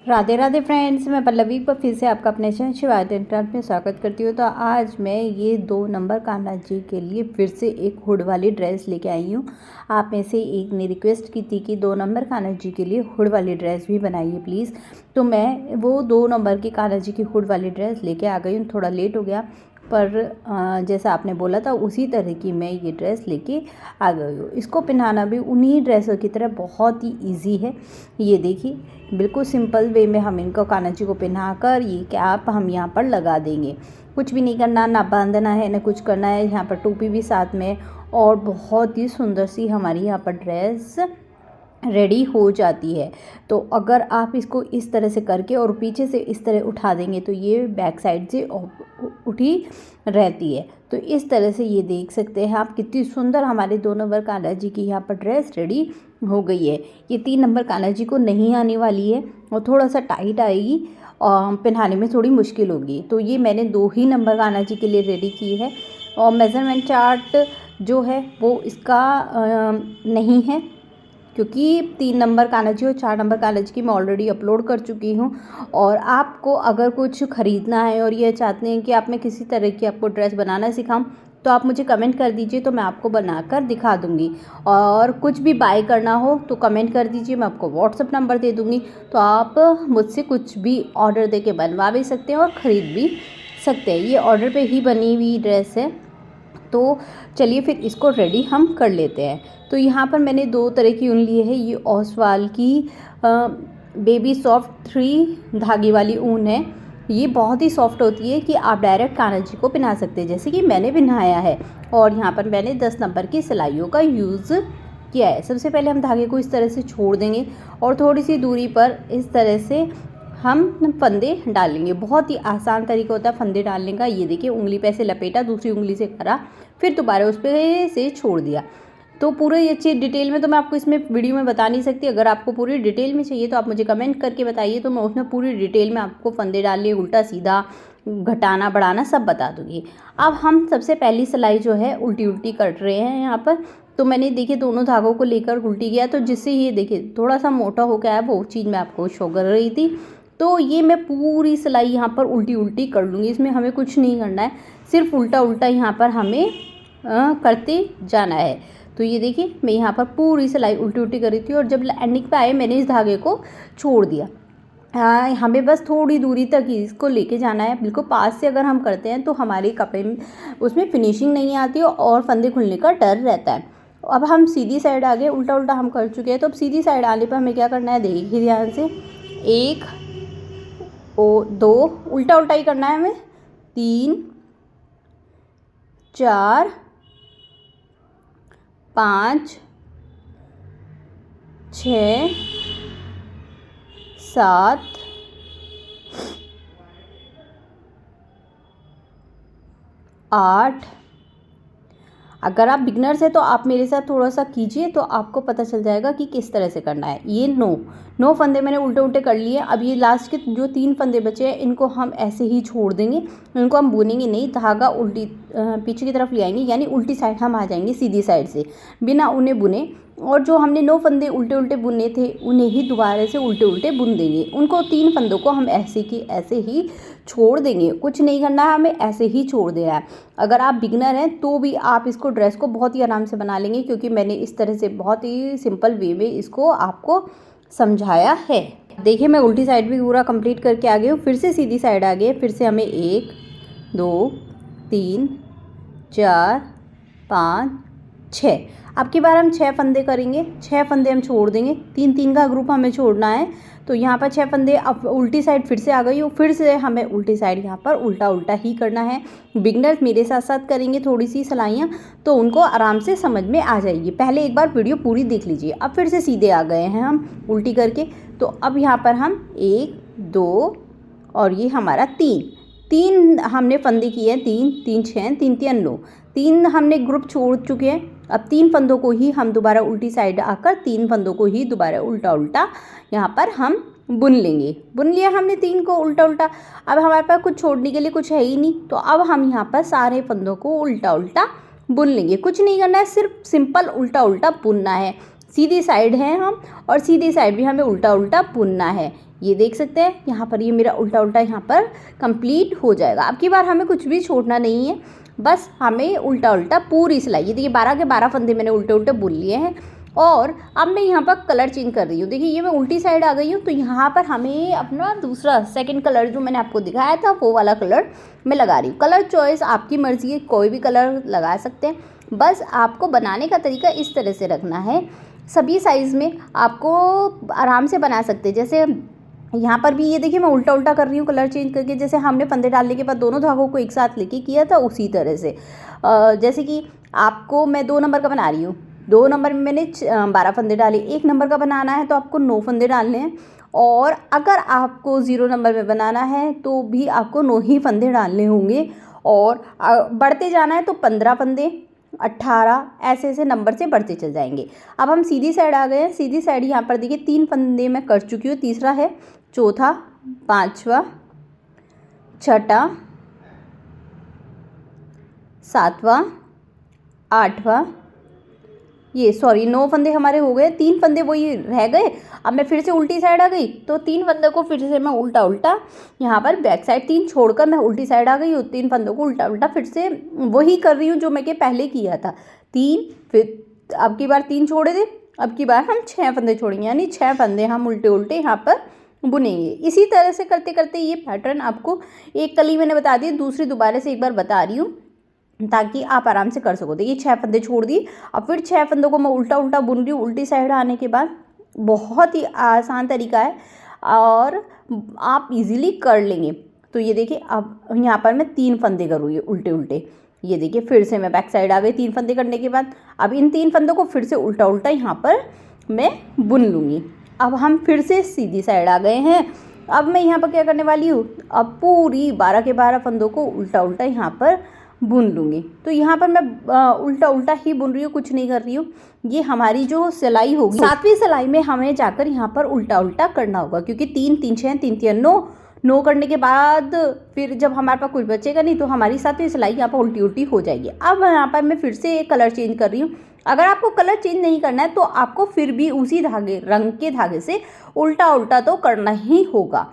Radhe Radhe friends, मैं पल्लवी पर फिर से आपका अपने चैनल शिवाय इंटरनेट में स्वागत करती हूँ। तो आज मैं ये 2 नंबर कान्हा जी के लिए फिर से एक हुड वाली ड्रेस लेके आई हूँ। आप में से एक ने रिक्वेस्ट की थी कि 2 नंबर कान्हा जी के लिए हुड वाली ड्रेस भी बनाइए प्लीज़। तो मैं वो 2 नंबर की कान्हा जी की हुड वाली ड्रेस लेके आ गई हूँ। थोड़ा लेट हो गया, पर जैसा आपने बोला था उसी तरह की मैं ये ड्रेस लेके आ गई हूँ। इसको पहनाना भी उन्हीं ड्रेसों की तरह बहुत ही इजी है। ये देखिए, बिल्कुल सिंपल वे में हम इनको कान्हा जी को पहनाकर ये कैप हम यहाँ पर लगा देंगे। कुछ भी नहीं करना, ना बांधना है ना कुछ करना है। यहाँ पर टोपी भी साथ में, और बहुत ही सुंदर सी हमारी यहाँ पर ड्रेस रेडी हो जाती है। तो अगर आप इसको इस तरह से करके और पीछे से इस तरह उठा देंगे तो ये बैक साइड से उठी रहती है। तो इस तरह से ये देख सकते हैं आप कितनी सुंदर हमारे 2 नंबर कान्हा जी की यहाँ पर ड्रेस रेडी हो गई है। ये 3 नंबर कान्हा जी को नहीं आने वाली है और थोड़ा सा टाइट आएगी और पहनाने में थोड़ी मुश्किल होगी। तो ये मैंने 2 ही नंबर कान्हा जी के लिए रेडी की है। और मेज़रमेंट चार्ट जो है वो इसका नहीं है, क्योंकि 3 नंबर कान्हा जी और 4 नंबर कान्हा जी की मैं ऑलरेडी अपलोड कर चुकी हूँ। और आपको अगर कुछ ख़रीदना है और ये चाहते हैं कि आप मैं किसी तरह की आपको ड्रेस बनाना सिखाऊं, तो आप मुझे कमेंट कर दीजिए, तो मैं आपको बनाकर दिखा दूँगी। और कुछ भी बाय करना हो तो कमेंट कर दीजिए, मैं आपको व्हाट्सअप नंबर दे दूँगी। तो आप मुझसे कुछ भी ऑर्डर दे के बनवा भी सकते हैं और ख़रीद भी सकते हैं। ये ऑर्डर पर ही बनी हुई ड्रेस है। तो चलिए फिर इसको रेडी हम कर लेते हैं। तो यहाँ पर मैंने 2 तरह की ऊन ली है। ये ओसवाल की बेबी सॉफ्ट 3 धागे वाली ऊन है। ये बहुत ही सॉफ्ट होती है कि आप डायरेक्ट कान्हा जी को पहना सकते हैं, जैसे कि मैंने पहनाया है। और यहाँ पर मैंने 10 नंबर की सिलाइयों का यूज़ किया है। सबसे पहले हम धागे को इस तरह से छोड़ देंगे और थोड़ी सी दूरी पर इस तरह से हम फंदे डालेंगे। बहुत ही आसान तरीका होता है फंदे डालने का। ये देखिए, उंगली पे ऐसे लपेटा, दूसरी उंगली से करा, फिर दोबारा उस पर से छोड़ दिया। तो पूरे ये चीज़ डिटेल में तो मैं आपको इसमें वीडियो में बता नहीं सकती। अगर आपको पूरी डिटेल में चाहिए तो आप मुझे कमेंट करके बताइए, तो मैं उसमें पूरी डिटेल में आपको फंदे डालने, उल्टा सीधा, घटाना बढ़ाना सब बता दूँगी। अब हम सबसे पहली सिलाई जो है उल्टी उल्टी कट रहे हैं यहाँ पर। तो मैंने देखिए दोनों धागों को लेकर उल्टी किया, तो जिससे ये देखिए थोड़ा सा मोटा हो गया है, वो चीज़ मैं आपको शो कर रही थी। तो ये मैं पूरी सिलाई यहाँ पर उल्टी उल्टी कर लूँगी। इसमें हमें कुछ नहीं करना है, सिर्फ उल्टा उल्टा यहाँ पर हमें करते जाना है। तो ये देखिए, मैं यहाँ पर पूरी सिलाई उल्टी उल्टी कर रही थी और जब एंडिंग पे आए मैंने इस धागे को छोड़ दिया। हमें बस थोड़ी दूरी तक ही इसको लेके जाना है। बिल्कुल पास से अगर हम करते हैं तो हमारे कपड़े में उसमें फिनिशिंग नहीं आती और फंदे खुलने का डर रहता है। अब हम सीधी साइड आ गए, उल्टा उल्टा हम कर चुके हैं। तो अब सीधी साइड आने पर हमें क्या करना है, देखिए ध्यान से, 1 और 2 उल्टा उल्टा ही करना है हमें, 3 4 5 6 7 8। अगर आप बिगनर्स हैं तो आप मेरे साथ थोड़ा सा कीजिए, तो आपको पता चल जाएगा कि किस तरह से करना है। ये 9 फंदे मैंने उल्टे उल्टे कर लिए। अब ये लास्ट के जो 3 फंदे बचे हैं इनको हम ऐसे ही छोड़ देंगे, इनको हम बुनेंगे नहीं। धागा उल्टी पीछे की तरफ ले आएंगे, यानी उल्टी साइड हम आ जाएंगे सीधी साइड से, बिना उन्हें बुने। और जो हमने 9 फंदे उल्टे उल्टे बुने थे उन्हें ही दोबारा से उल्टे उल्टे बुन देंगे। उनको 3 फंदों को हम ऐसे की ऐसे ही छोड़ देंगे, कुछ नहीं करना है, हमें ऐसे ही छोड़ देना है। अगर आप बिगनर हैं तो भी आप इसको ड्रेस को बहुत ही आराम से बना लेंगे, क्योंकि मैंने इस तरह से बहुत ही सिंपल वे में इसको आपको समझाया है। देखिए, मैं उल्टी साइड भी पूरा कंप्लीट करके आ गई हूँ। फिर से सीधी साइड आ गई। फिर से हमें 1 2 3 4 5 6, अब की बार हम 6 फंदे करेंगे। 6 फंदे हम छोड़ देंगे, 3-3 का ग्रुप हमें छोड़ना है। तो यहाँ पर 6 फंदे। अब उल्टी साइड फिर से आ गई हो, फिर से हमें उल्टी साइड यहाँ पर उल्टा उल्टा ही करना है। बिगनर्स मेरे साथ साथ करेंगे थोड़ी सी सिलाइयाँ, तो उनको आराम से समझ में आ जाएगी। पहले एक बार वीडियो पूरी देख लीजिए। अब फिर से सीधे आ गए हैं हम उल्टी करके। तो अब यहाँ पर हम 1 2 और ये हमारा 3 हमने फंदे किए हैं। 3 3 6 3 3 9, 3 हमने ग्रुप छोड़ चुके हैं। अब 3 फंदों को ही हम दोबारा उल्टी साइड आकर 3 फंदों को ही दोबारा उल्टा उल्टा यहाँ पर हम बुन लेंगे। बुन लिया हमने 3 को उल्टा उल्टा। अब हमारे पास कुछ छोड़ने के लिए कुछ है ही नहीं, तो अब हम यहाँ पर सारे फंदों को उल्टा उल्टा बुन लेंगे। कुछ नहीं करना है, सिर्फ सिंपल उल्टा उल्टा बुनना है। सीधी साइड है हम, और सीधी साइड भी हमें उल्टा उल्टा बुनना है। ये देख सकते हैं यहाँ पर ये मेरा उल्टा उल्टा यहाँ पर कंप्लीट हो जाएगा। अब की बार हमें कुछ भी छोड़ना नहीं है, बस हमें उल्टा उल्टा पूरी सिलाई, ये देखिए 12 के 12 फंदे मैंने उल्टे उल्टे बुन लिए हैं। और अब मैं यहाँ पर कलर चेंज कर रही हूँ। देखिए ये मैं उल्टी साइड आ गई हूँ, तो यहाँ पर हमें अपना दूसरा सेकंड कलर जो मैंने आपको दिखाया था वो वाला कलर मैं लगा रही हूँ। कलर चॉइस आपकी मर्ज़ी है, कोई भी कलर लगा सकते हैं। बस आपको बनाने का तरीका इस तरह से रखना है, सभी साइज़ में आपको आराम से बना सकते हैं। जैसे यहाँ पर भी ये देखिए मैं उल्टा उल्टा कर रही हूँ कलर चेंज करके, जैसे हमने फंदे डालने के बाद दोनों धागों को एक साथ लेके किया था उसी तरह से। जैसे कि आपको मैं 2 नंबर का बना रही हूँ, 2 नंबर में मैंने 12 फंदे डाले, 1 नंबर का बनाना है तो आपको 9 फंदे डालने हैं। और अगर आपको 0 नंबर में बनाना है तो भी आपको 9 ही फंदे डालने होंगे। और बढ़ते जाना है तो 15 फंदे, 18 ऐसे ऐसे नंबर से बढ़ते चल जाएंगे। अब हम सीधी साइड आ गए हैं। सीधी साइड यहाँ पर देखिए 3 फंदे मैं कर चुकी हूँ, तीसरा है, चौथा, पांचवा, छठा, सातवां, आठवां, ये 9 फंदे हमारे हो गए, 3 फंदे वही रह गए। अब मैं फिर से उल्टी साइड आ गई, तो 3 फंदों को फिर से मैं उल्टा उल्टा यहाँ पर बैक साइड 3 छोड़कर मैं उल्टी साइड आ गई हूँ। 3 फंदों को उल्टा उल्टा फिर से वही कर रही हूँ जो मैं पहले किया था। 3, फिर अब की बार 3 छोड़े थे, अब की बार हम 6 फंदे छोड़ेंगे, यानी 6 फंदे हम उल्टे उल्टे यहाँ पर बुनेंगे। इसी तरह से करते करते ये पैटर्न आपको एक कली मैंने बता दी, दूसरी दोबारा से एक बार बता रही हूँ ताकि आप आराम से कर सको। देखिए 6 फंदे छोड़ दिए, अब फिर 6 फंदों को मैं उल्टा उल्टा बुन रही हूँ उल्टी साइड आने के बाद। बहुत ही आसान तरीका है और आप इजीली कर लेंगे। तो ये देखिए अब यहाँ पर मैं 3 फंदे करूँगी उल्टे उल्टे। ये देखिए फिर से मैं बैक साइड आ गई 3 फंदे करने के बाद। अब इन 3 फंदों को फिर से उल्टा उल्टा यहाँ पर मैं बुन लूँगी। अब हम फिर से सीधी साइड आ गए हैं। अब मैं यहाँ पर क्या करने वाली हूँ, अब पूरी 12 के 12 फंदों को उल्टा उल्टा यहाँ पर बुन लूँगी। तो यहाँ पर मैं उल्टा उल्टा ही बुन रही हूँ, कुछ नहीं कर रही हूँ। ये हमारी जो सिलाई होगी 7वीं सिलाई में हमें जाकर यहाँ पर उल्टा उल्टा करना होगा, क्योंकि 3 3 6 3 3 9 9 करने के बाद फिर जब हमारे पास कुछ बचेगा नहीं तो हमारी 7वीं सिलाई यहाँ पर उल्टी उल्टी हो जाएगी। अब यहाँ पर मैं फिर से एक कलर चेंज कर रही हूँ। अगर आपको कलर चेंज नहीं करना है तो आपको फिर भी उसी धागे रंग के धागे से उल्टा उल्टा तो करना ही होगा।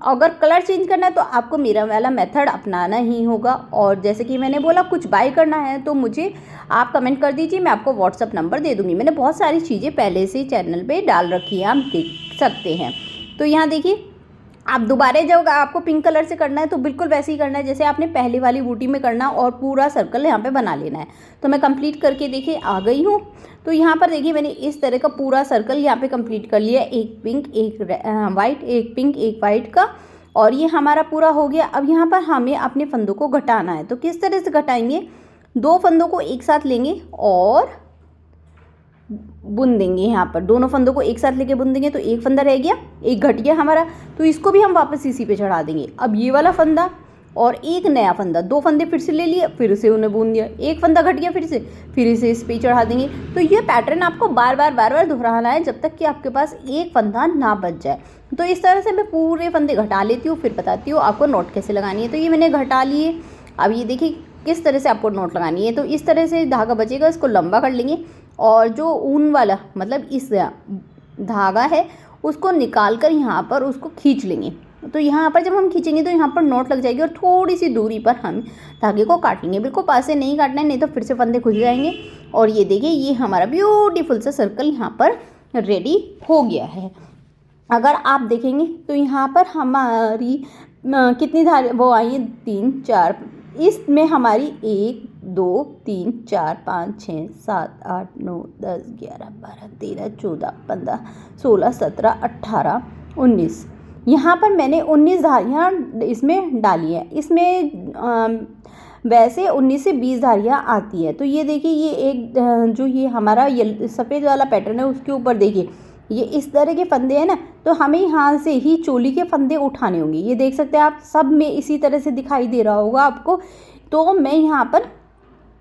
अगर कलर चेंज करना है तो आपको मेरा वाला मेथड अपनाना ही होगा। और जैसे कि मैंने बोला कुछ बाय करना है तो मुझे आप कमेंट कर दीजिए, मैं आपको व्हाट्सअप नंबर दे दूँगी। मैंने बहुत सारी चीज़ें पहले से चैनल पे डाल रखी है, आप देख सकते हैं। तो यहाँ देखिए आप दोबारा जब आपको पिंक कलर से करना है तो बिल्कुल वैसे ही करना है जैसे आपने पहली वाली बूटी में करना, और पूरा सर्कल यहाँ पे बना लेना है। तो मैं कंप्लीट करके देखिए आ गई हूँ। तो यहाँ पर देखिए मैंने इस तरह का पूरा सर्कल यहाँ पे कंप्लीट कर लिया, एक पिंक एक वाइट, एक पिंक एक वाइट का, और ये हमारा पूरा हो गया। अब यहाँ पर हमें अपने फंदों को घटाना है। तो किस तरह से घटाएंगे, 2 फंदों को एक साथ लेंगे और बुन देंगे। यहाँ पर दोनों फंदों को एक साथ लेके बुन देंगे तो एक फंदा रह गया, एक घट गया हमारा, तो इसको भी हम वापस इसी पे चढ़ा देंगे। अब ये वाला फंदा और एक नया फंदा, 2 फंदे फिर से ले लिए, फिर से उन्हें बुन दिया, एक फंदा घट गया फिर इसे इस पे चढ़ा देंगे। तो ये पैटर्न आपको बार बार दोहराना है जब तक कि आपके पास एक फंदा ना बच जाए। तो इस तरह से मैं पूरे फंदे घटा लेती हूँ, फिर बताती हूँ आपको नॉट कैसे लगानी है। तो ये मैंने घटा लिए। अब ये देखिए किस तरह से आपको नॉट लगानी है। तो इस तरह से धागा बचेगा, इसको लंबा कर लेंगे और जो ऊन वाला मतलब इस धागा है उसको निकाल कर यहाँ पर उसको खींच लेंगे। तो यहाँ पर जब हम खींचेंगे तो यहाँ पर नॉट लग जाएगी और थोड़ी सी दूरी पर हम धागे को काटेंगे। बिल्कुल पास से नहीं काटना है, नहीं तो फिर से फंदे खुल जाएंगे। और ये देखिए ये हमारा ब्यूटीफुल सा सर्कल यहाँ पर रेडी हो गया है। अगर आप देखेंगे तो यहाँ पर हमारी कितनी धागे वो आई है, 3 4, इसमें हमारी 1 2 3 4 5 6 7 8 9 10 11 12 13 14 15 16 17 18 19, यहाँ पर मैंने 19 धारियाँ इसमें डाली हैं। इसमें वैसे 19 से 20 धारियाँ आती हैं। तो ये देखिए ये एक जो ये हमारा सफ़ेद वाला पैटर्न है उसके ऊपर देखिए ये इस तरह के फंदे हैं ना, तो हमें यहाँ से ही चोली के फंदे उठाने होंगे। ये देख सकते हैं आप, सब में इसी तरह से दिखाई दे रहा होगा आपको। तो मैं यहाँ पर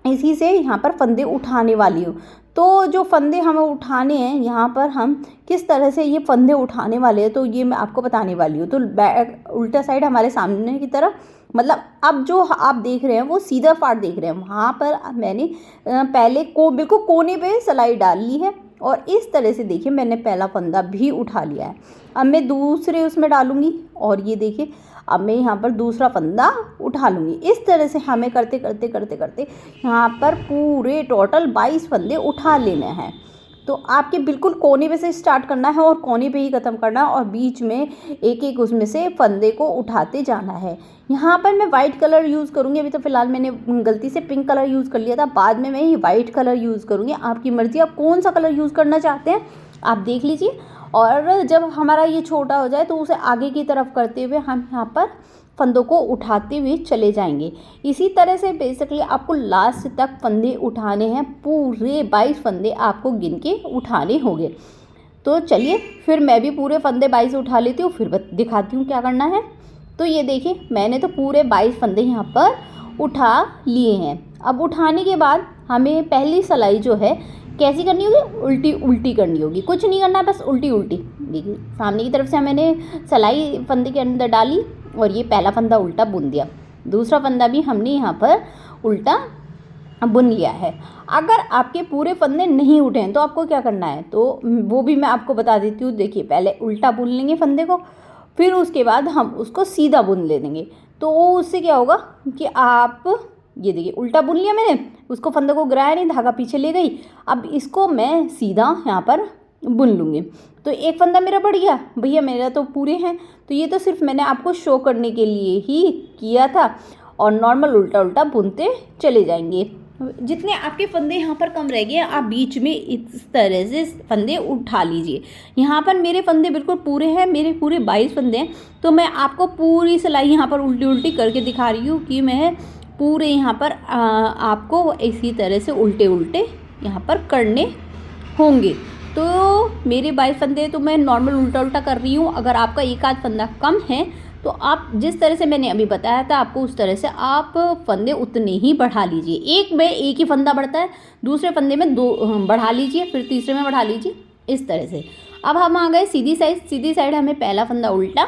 इसी से यहाँ पर फंदे उठाने वाली हूँ। तो जो फंदे हमें उठाने हैं यहाँ पर हम किस तरह से ये फंदे उठाने वाले हैं तो ये मैं आपको बताने वाली हूँ। तो बैक उल्टा साइड हमारे सामने की तरफ, मतलब अब जो आप देख रहे हैं वो सीधा पार्ट देख रहे हैं, वहाँ पर मैंने पहले बिल्कुल कोने पे सिलाई डाल ली है और इस तरह से देखिए मैंने पहला फंदा भी उठा लिया है। अब मैं दूसरे उसमें डालूँगी और ये देखिए अब मैं यहाँ पर दूसरा फंदा उठा लूँगी। इस तरह से हमें करते करते करते करते यहाँ पर पूरे टोटल 22 फंदे उठा लेने हैं। तो आपके बिल्कुल कोने पे से स्टार्ट करना है और कोने पे ही ख़त्म करना है और बीच में एक एक उसमें से फंदे को उठाते जाना है। यहाँ पर मैं वाइट कलर यूज़ करूँगी। अभी तो फ़िलहाल मैंने गलती से पिंक कलर यूज़ कर लिया था, बाद में मैं ये वाइट कलर यूज़ करूँगी। आपकी मर्ज़ी, आप कौन सा कलर यूज़ करना चाहते हैं आप देख लीजिए। और जब हमारा ये छोटा हो जाए तो उसे आगे की तरफ करते हुए हम यहाँ पर फंदों को उठाते हुए चले जाएंगे। इसी तरह से बेसिकली आपको लास्ट तक फंदे उठाने हैं। पूरे 22 फंदे आपको गिन के उठाने होंगे। तो चलिए फिर मैं भी पूरे फंदे 22 उठा लेती हूँ, फिर दिखाती हूँ क्या करना है। तो ये देखिए मैंने तो पूरे 22 फंदे यहाँ पर उठा लिए हैं। अब उठाने के बाद हमें पहली सिलाई जो है कैसी करनी होगी, उल्टी उल्टी करनी होगी। कुछ नहीं करना है, बस उल्टी उल्टी। देखिए सामने की तरफ से मैंने सिलाई फंदे के अंदर डाली और ये पहला फंदा उल्टा बुन दिया, दूसरा फंदा भी हमने यहाँ पर उल्टा बुन लिया है। अगर आपके पूरे फंदे नहीं उठे हैं तो आपको क्या करना है, तो वो भी मैं आपको बता देती हूँ। देखिए पहले उल्टा बुन लेंगे फंदे को, फिर उसके बाद हम उसको सीधा बुन ले देंगे। तो उससे क्या होगा कि आप ये देखिए उल्टा बुन लिया मैंने, उसको फंदे को गिराया नहीं, धागा पीछे ले गई। अब इसको मैं सीधा यहाँ पर बुन लूँगी। तो एक फंदा मेरा बढ़ गया, भैया मेरा तो पूरे हैं। तो ये तो सिर्फ मैंने आपको शो करने के लिए ही किया था और नॉर्मल उल्टा उल्टा बुनते चले जाएंगे। जितने आपके फंदे यहाँ पर कम रह गए आप बीच में इस तरह से फंदे उठा लीजिए। यहाँ पर मेरे फंदे बिल्कुल पूरे हैं, मेरे पूरे 22 फंदे हैं। तो मैं आपको पूरी सिलाई यहाँ पर उल्टी उल्टी करके दिखा रही हूँ कि मैं पूरे यहाँ पर आपको इसी तरह से उल्टे उल्टे यहाँ पर करने होंगे। तो मेरे 22 फंदे तो मैं नॉर्मल उल्टा उल्टा कर रही हूँ। अगर आपका एक आध फंदा कम है तो आप जिस तरह से मैंने अभी बताया था आपको उस तरह से आप फंदे उतने ही बढ़ा लीजिए। एक में एक ही फंदा बढ़ता है, दूसरे फंदे में 2 बढ़ा लीजिए, फिर तीसरे में बढ़ा लीजिए, इस तरह से। अब हम आ गए सीधी साइड। सीधी साइड हमें पहला फंदा उल्टा,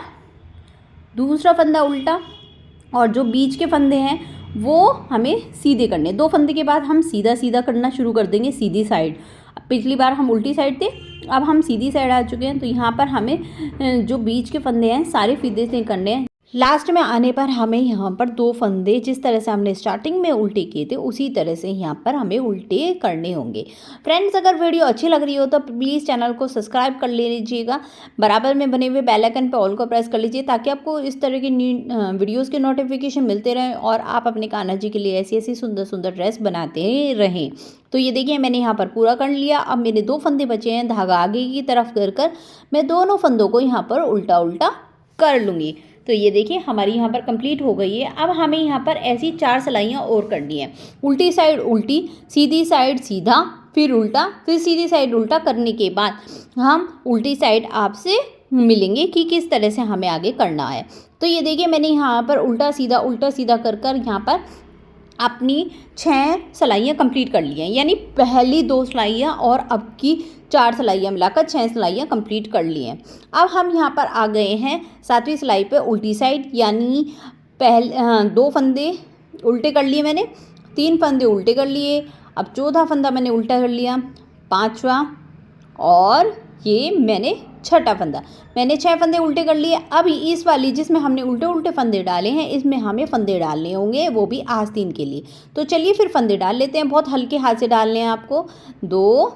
दूसरा फंदा उल्टा और जो बीच के फंदे हैं वो हमें सीधे करने। 2 फंदे के बाद हम सीधा सीधा करना शुरू कर देंगे सीधी साइड। पिछली बार हम उल्टी साइड थे, अब हम सीधी साइड आ चुके हैं। तो यहाँ पर हमें जो बीच के फंदे हैं सारे सीधे से करने हैं। लास्ट में आने पर हमें यहाँ पर 2 फंदे जिस तरह से हमने स्टार्टिंग में उल्टे किए थे उसी तरह से यहाँ पर हमें उल्टे करने होंगे। फ्रेंड्स अगर वीडियो अच्छी लग रही हो तो प्लीज़ चैनल को सब्सक्राइब कर लीजिएगा, बराबर में बने हुए बेल आइकन पे ऑल को प्रेस कर लीजिए ताकि आपको इस तरह की वीडियोज़ के नोटिफिकेशन मिलते रहें और आप अपने कान्हा जी के लिए ऐसी ऐसी सुंदर सुंदर ड्रेस बनाते रहें। तो ये देखिए मैंने यहाँ पर पूरा कर लिया। अब मेरे 2 फंदे बचे हैं, धागा आगे की तरफ कर मैं दोनों फंदों को यहाँ पर उल्टा उल्टा कर लूँगी। तो ये देखिए हमारी यहाँ पर कंप्लीट हो गई है। अब हमें यहाँ पर ऐसी 4 सिलाइयाँ और करनी है। उल्टी साइड उल्टी, सीधी साइड सीधा, फिर उल्टा, फिर सीधी साइड उल्टा करने के बाद हम उल्टी साइड आपसे मिलेंगे कि किस तरह से हमें आगे करना है। तो ये देखिए मैंने यहाँ पर उल्टा सीधा कर यहाँ पर अपनी 6 सिलाइयाँ कंप्लीट कर ली हैं, यानी पहली 2 सिलाइयाँ और अब की 4 सिलाइयाँ मिलाकर 6 सिलाइयाँ कंप्लीट कर ली हैं। अब हम यहाँ पर आ गए हैं 7वीं सिलाई पे उल्टी साइड, यानी 2 फंदे उल्टे कर लिए मैंने, 3 फंदे उल्टे कर लिए, अब 14 फंदा मैंने उल्टा कर लिया, 5वां और ये मैंने 6ठा फंदा, मैंने 6 फंदे उल्टे कर लिए। अब इस वाली जिसमें हमने उल्टे उल्टे फंदे डाले हैं इसमें हमें फंदे डालने होंगे, वो भी आस्तीन के लिए। तो चलिए फिर फंदे डाल लेते हैं। बहुत हल्के हाथ से डालने हैं आपको। 2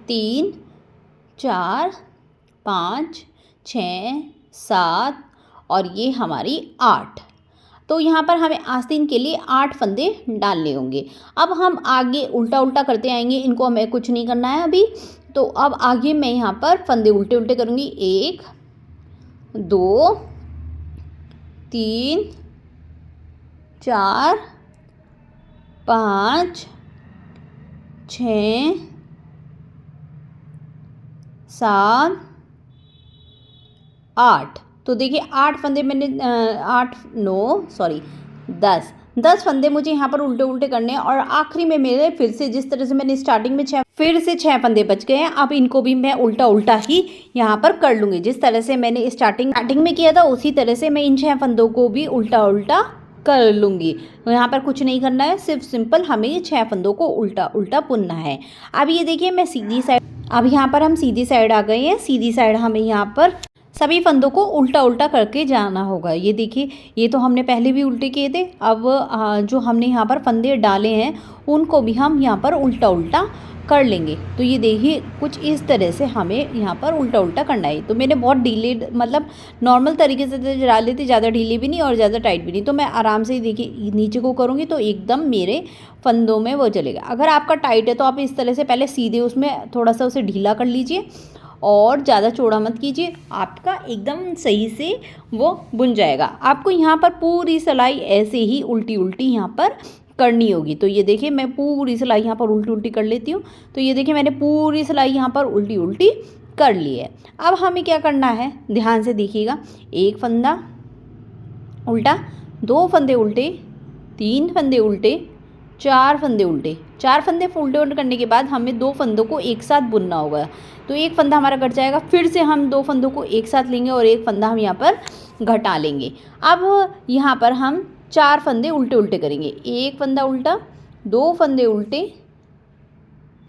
3 4 5 6 7 और ये हमारी 8। तो यहाँ पर हमें आस्तीन के लिए 8 फंदे डालने होंगे। अब हम आगे उल्टा उल्टा करते आएंगे, इनको हमें कुछ नहीं करना है अभी। तो अब आगे मैं यहाँ पर फंदे उल्टे उल्टे करूँगी। 1 2 3 4 5 6 7 8। तो देखिए 8 फंदे मैंने 10 फंदे मुझे यहाँ पर उल्टे उल्टे करने हैं और आखिरी में मेरे फिर से जिस तरह से मैंने स्टार्टिंग में 6 फंदे बच गए हैं। अब इनको भी मैं उल्टा उल्टा ही यहाँ पर कर लूँगी। जिस तरह से मैंने स्टार्टिंग में किया था उसी तरह से मैं इन 6 फंदों को भी उल्टा उल्टा कर लूँगी। यहाँ पर कुछ नहीं करना है, सिर्फ सिंपल हमें ये 6 फंदों को उल्टा उल्टा बुनना है। अब ये देखिए मैं सीधी साइड अब यहाँ पर हम सीधी साइड आ गए हैं। सीधी साइड हमें यहाँ पर सभी फंदों को उल्टा उल्टा करके जाना होगा। ये देखिए, ये तो हमने पहले भी उल्टे किए थे। अब जो हमने यहाँ पर फंदे डाले हैं उनको भी हम यहाँ पर उल्टा उल्टा कर लेंगे। तो ये देखिए, कुछ इस तरह से हमें यहाँ पर उल्टा उल्टा करना है। तो मैंने बहुत ढीले, मतलब नॉर्मल तरीके से डाल ली थी, ज़्यादा ढीली भी नहीं और ज़्यादा टाइट भी नहीं। तो मैं आराम से, देखिए, नीचे को करूँगी तो एकदम मेरे फंदों में वो चलेगा। अगर आपका टाइट है तो आप इस तरह से पहले सीधे उसमें थोड़ा सा उसे ढीला कर लीजिए और ज़्यादा चौड़ा मत कीजिए, आपका एकदम सही से वो बुन जाएगा। आपको यहाँ पर पूरी सिलाई ऐसे ही उल्टी उल्टी यहाँ पर करनी होगी। तो ये देखिए, मैं पूरी सिलाई यहाँ पर उल्टी उल्टी कर लेती हूँ। तो ये देखिए, मैंने पूरी सिलाई यहाँ पर उल्टी उल्टी कर ली है। अब हमें क्या करना है, ध्यान से देखिएगा। एक फंदा उल्टा, दो फंदे उल्टे, तीन फंदे उल्टे, चार फंदे उल्टे। चार फंदे उल्टे उल्टे करने के बाद हमें दो फंदों को एक साथ बुनना होगा। तो एक फंदा हमारा घट जाएगा, फिर से हम दो फंदों को एक साथ लेंगे और एक फंदा हम यहाँ पर घटा लेंगे। अब यहाँ पर हम चार फंदे उल्टे उल्टे करेंगे। एक फंदा उल्टा, दो फंदे उल्टे,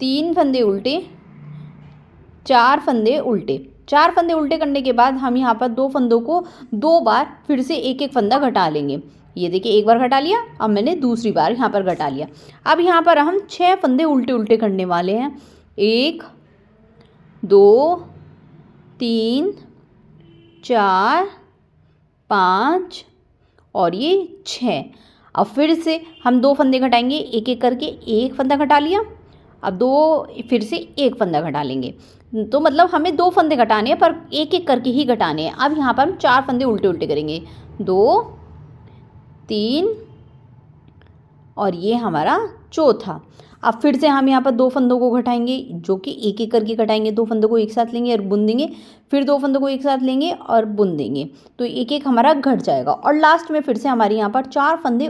तीन फंदे उल्टे, चार फंदे उल्टे। चार फंदे उल्टे करने के बाद हम यहाँ पर दो फंदों को दो बार फिर से एक एक फंदा घटा लेंगे। ये देखिए, एक बार घटा लिया, अब मैंने दूसरी बार यहाँ पर घटा लिया। अब यहाँ पर हम 6 फंदे उल्टे उल्टे करने वाले हैं। 1 2 3 4 5 और ये 6। अब फिर से हम दो फंदे घटाएंगे, एक एक करके। एक फंदा घटा लिया, अब दो, फिर से एक फंदा घटा लेंगे। तो मतलब हमें दो फंदे घटाने हैं, पर एक एक करके ही घटाने हैं। अब यहाँ पर हम 4 फंदे उल्टे उल्टे करेंगे। 2 3 और ये हमारा चौथा। अब फिर से हम यहाँ पर दो फंदों को घटाएंगे, जो कि एक एक करके घटाएंगे। दो फंदों को एक साथ लेंगे और बुन देंगे, फिर दो फंदों को एक साथ लेंगे और बुन देंगे। तो एक एक हमारा घट जाएगा और लास्ट में फिर से हमारे यहाँ पर 4 फंदे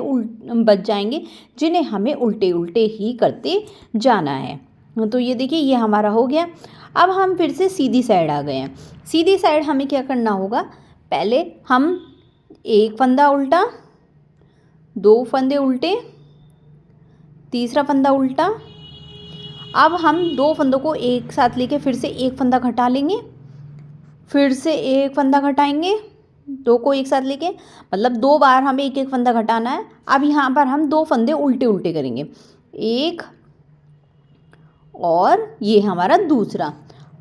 बच जाएंगे, जिन्हें हमें उल्टे उल्टे ही करते जाना है। तो ये देखिए, ये हमारा हो गया। अब हम फिर से सीधी साइड आ गए हैं। सीधी साइड हमें क्या करना होगा, पहले हम एक फंदा उल्टा, दो फंदे उल्टे, तीसरा फंदा उल्टा। अब हम दो फंदों को एक साथ लेके फिर से एक फंदा घटा लेंगे, फिर से एक फंदा घटाएंगे, दो को एक साथ लेके, मतलब दो बार हमें एक एक फंदा घटाना है। अब यहाँ पर हम दो फंदे उल्टे उल्टे करेंगे, एक और ये हमारा दूसरा।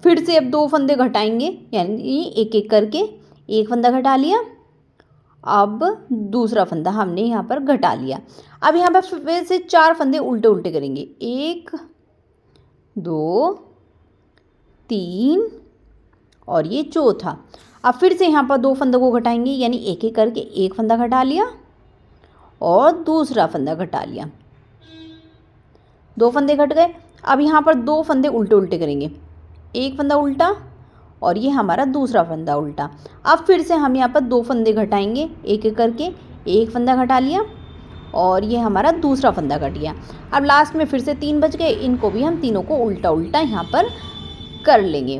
फिर से अब दो फंदे घटाएंगे, यानी एक एक करके। एक फंदा घटा लिया, अब दूसरा फंदा हमने यहाँ पर घटा लिया। अब यहाँ पर फिर से 4 फंदे उल्टे उल्टे करेंगे। 1 2 3 और ये चौथा। अब फिर से यहाँ पर दो फंदों को घटाएंगे, यानी एक एक करके। एक फंदा घटा लिया और दूसरा फंदा घटा लिया, दो फंदे घट गए। अब यहाँ पर दो फंदे उल्टे उल्टे करेंगे, एक फंदा उल्टा और ये हमारा दूसरा फंदा उल्टा। अब फिर से हम यहाँ पर दो फंदे घटाएंगे, एक एक करके। एक फंदा घटा लिया और ये हमारा दूसरा फंदा घट गया। अब लास्ट में फिर से 3 बच गए, इनको भी हम तीनों को उल्टा उल्टा यहाँ पर कर लेंगे।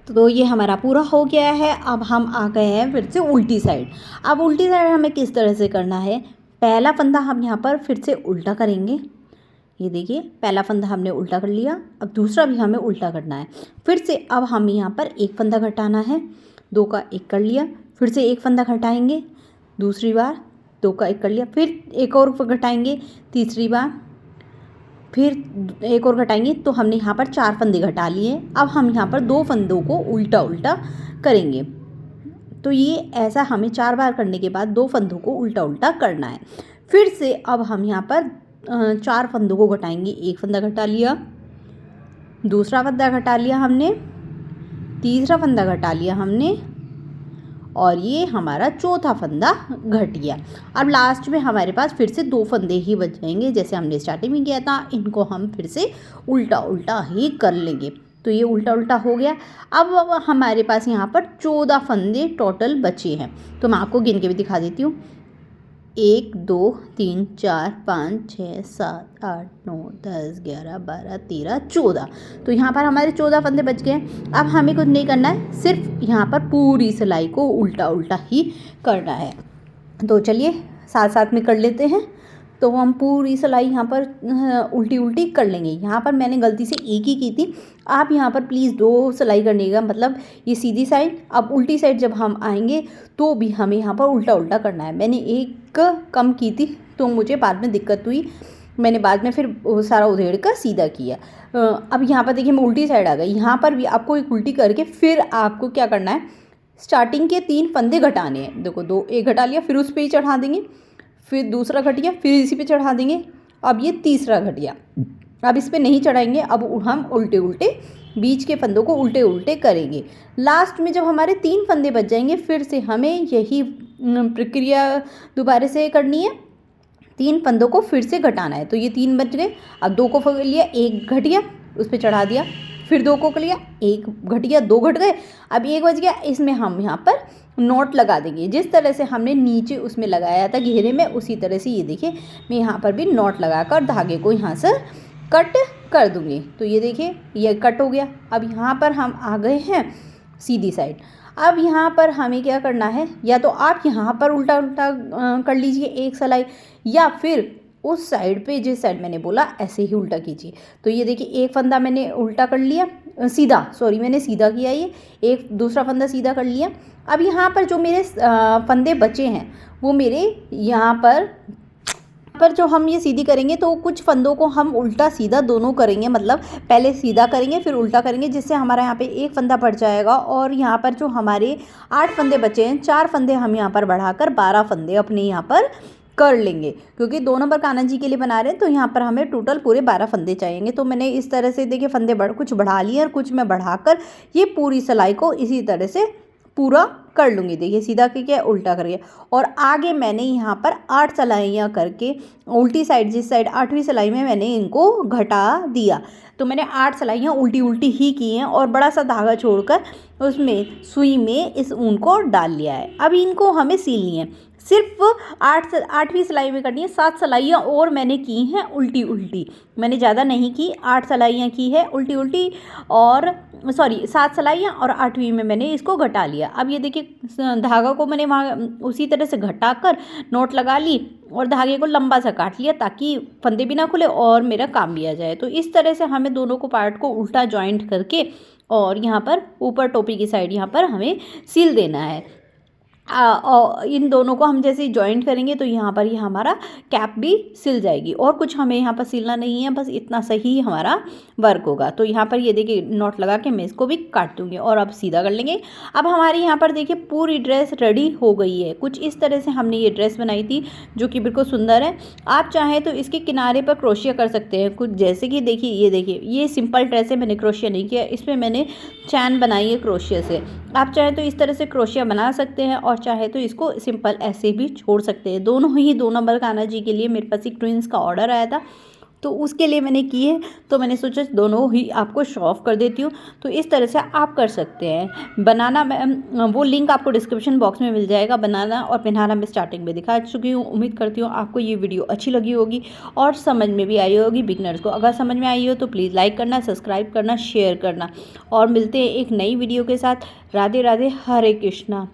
तो ये हमारा पूरा हो गया है। अब हम आ गए हैं फिर से उल्टी साइड। अब उल्टी साइड हमें किस तरह से करना है, पहला फंदा हम यहाँ पर फिर से उल्टा करेंगे। ये देखिए, पहला फंदा हमने उल्टा कर लिया, अब दूसरा भी हमें उल्टा करना है। फिर से अब हमें यहाँ पर एक फंदा घटाना है, दो का एक कर लिया, फिर से एक फंदा घटाएंगे दूसरी बार, दो का एक कर लिया, फिर एक और घटाएंगे तीसरी बार, फिर एक और घटाएंगे। तो हमने यहाँ पर 4 फंदे घटा लिए। अब हम यहाँ पर दो फंदों को उल्टा उल्टा करेंगे। तो ये ऐसा हमें 4 बार करने के बाद दो फंदों को उल्टा उल्टा करना है। फिर से अब हम यहाँ पर 4 फंदों को घटाएंगे। एक फंदा घटा लिया, दूसरा फंदा घटा लिया हमने, तीसरा फंदा घटा लिया हमने और ये हमारा चौथा फंदा घट गया। अब लास्ट में हमारे पास फिर से दो फंदे ही बच जाएंगे, जैसे हमने स्टार्टिंग में किया था। इनको हम फिर से उल्टा उल्टा ही कर लेंगे। तो ये उल्टा उल्टा हो गया। अब हमारे पास यहाँ पर 14 फंदे टोटल बचे हैं। तो मैं आपको गिन के भी दिखा देती हूँ। 1 2 3 4 5 6 7 8 9 10 11 12 13 14। तो यहाँ पर हमारे 14 फंदे बच गए। अब हमें कुछ नहीं करना है, सिर्फ यहाँ पर पूरी सिलाई को उल्टा उल्टा ही करना है। तो चलिए साथ साथ में कर लेते हैं। तो हम पूरी सिलाई यहाँ पर उल्टी उल्टी कर लेंगे। यहाँ पर मैंने गलती से एक ही की थी, आप यहाँ पर प्लीज़ 2 सिलाई करनिएगा। मतलब ये सीधी साइड, अब उल्टी साइड जब हम आएंगे तो भी हमें यहाँ पर उल्टा उल्टा करना है। मैंने एक कम की थी तो मुझे बाद में दिक्कत हुई, मैंने बाद में फिर वो सारा उधेड़ कर सीधा किया। अब यहाँ पर देखिए मैं उल्टी साइड आ गई। यहाँ पर भी आपको एक उल्टी करके फिर आपको क्या करना है, स्टार्टिंग के 3 फंदे घटाने हैं। देखो 2 एक घटा लिया, फिर उस पर ही चढ़ा देंगे, फिर दूसरा घटिया, फिर इसी पे चढ़ा देंगे। अब ये तीसरा घटिया, अब इस पे नहीं चढ़ाएंगे, अब हम उल्टे उल्टे बीच के फंदों को उल्टे उल्टे करेंगे। लास्ट में जब हमारे 3 फंदे बच जाएंगे फिर से हमें यही प्रक्रिया दोबारा से करनी है। 3 फंदों को फिर से घटाना है। तो ये 3 बच गए, अब 2 को पकड़ लिया, 1 घटिया उस पर चढ़ा दिया, फिर 2 को कर लिया, 1 घटिया, 2 घट गए, अब 1 बच गया। इसमें हम यहाँ पर नॉट लगा देंगे। जिस तरह से हमने नीचे उसमें लगाया था घेरे में, उसी तरह से ये देखिए मैं यहाँ पर भी नॉट लगाकर धागे को यहाँ से कट कर दूँगी। तो ये देखिए ये कट हो गया। अब यहाँ पर हम आ गए हैं सीधी साइड। अब यहाँ पर हमें क्या करना है, या तो आप यहाँ पर उल्टा उल्टा कर लीजिए एक सिलाई, या फिर उस साइड पे जिस साइड मैंने बोला ऐसे ही उल्टा कीजिए। तो ये देखिए एक फंदा मैंने उल्टा कर लिया, सीधा, सॉरी मैंने सीधा किया, ये एक दूसरा फंदा सीधा कर लिया। अब यहाँ पर जो मेरे फंदे बचे हैं वो मेरे यहाँ पर जो हम ये सीधी करेंगे तो कुछ फंदों को हम उल्टा सीधा दोनों करेंगे। मतलब पहले सीधा करेंगे फिर उल्टा करेंगे, जिससे हमारा यहाँ पे एक फंदा बढ़ जाएगा। और यहाँ पर जो हमारे 8 फंदे बचे हैं, 4 फंदे हम यहाँ पर बढ़ाकर 12 फंदे अपने यहाँ पर कर लेंगे, क्योंकि 2 नंबर कान्हा जी के लिए बना रहे हैं तो यहाँ पर हमें टोटल पूरे 12 फंदे चाहिए। तो मैंने इस तरह से देखिए फंदे कुछ बढ़ा लिए और कुछ मैं बढ़ाकर ये पूरी सिलाई को इसी तरह से पूरा कर लूँगी। देखिए सीधा करके उल्टा करके, और आगे मैंने यहाँ पर 8 सिलाइयाँ करके उल्टी साइड, जिस साइड 8वीं सिलाई में मैंने इनको घटा दिया। तो मैंने 8 सिलाइयाँ उल्टी उल्टी ही की हैं और बड़ा सा धागा छोड़कर उसमें सुई में इस ऊन को डाल लिया है। अब इनको हमें सीलनी है, सिर्फ 8वीं सिलाई में करनी है। 7 सिलाइयाँ और मैंने की हैं उल्टी उल्टी, मैंने ज़्यादा नहीं की, 8 सिलाइयाँ की है उल्टी उल्टी, और सॉरी 7 सिलाइयाँ, और 8वीं में मैंने इसको घटा लिया। अब ये देखिए धागा को मैंने वहाँ उसी तरह से घटा कर नोट लगा ली और धागे को लंबा सा काट लिया ताकि फंदे भी ना खुले और मेरा काम भी आ जाए। तो इस तरह से हमें दोनों को पार्ट को उल्टा जॉइंट करके और यहाँ पर ऊपर टोपी की साइड यहाँ पर हमें सील देना है। और इन दोनों को हम जैसे जॉइंट करेंगे तो यहाँ पर ये हमारा कैप भी सिल जाएगी, और कुछ हमें यहाँ पर सिलना नहीं है, बस इतना सही हमारा वर्क होगा। तो यहाँ पर ये देखिए नॉट लगा के मैं इसको भी काट दूँगी और अब सीधा कर लेंगे। अब हमारी यहाँ पर देखिए पूरी ड्रेस रेडी हो गई है। कुछ इस तरह से हमने ये ड्रेस बनाई थी जो कि बिल्कुल सुंदर है। आप चाहें तो इसके किनारे पर क्रोशिया कर सकते हैं कुछ, जैसे कि देखिए ये सिंपल ड्रेस है, मैंने क्रोशिया नहीं किया, इसमें मैंने चैन बनाई है क्रोशिया से। आप चाहें तो इस तरह से क्रोशिया बना सकते हैं और चाहे तो इसको सिंपल ऐसे भी छोड़ सकते हैं। दोनों ही 2 नंबर कान्हा जी के लिए मेरे पास एक ट्विंस का ऑर्डर आया था तो उसके लिए मैंने किए, तो मैंने सोचा दोनों ही आपको शो ऑफ कर देती हूँ। तो इस तरह से आप कर सकते हैं। बनाना वो लिंक आपको डिस्क्रिप्शन बॉक्स में मिल जाएगा। बनाना और पहनाना मैं स्टार्टिंग में दिखा चुकी हूँ। उम्मीद करती हूँ आपको ये वीडियो अच्छी लगी होगी और समझ में भी आई होगी बिगनर्स को। अगर समझ में आई हो तो प्लीज़ लाइक करना, सब्सक्राइब करना, शेयर करना, और मिलते हैं एक नई वीडियो के साथ। राधे राधे, हरे कृष्णा।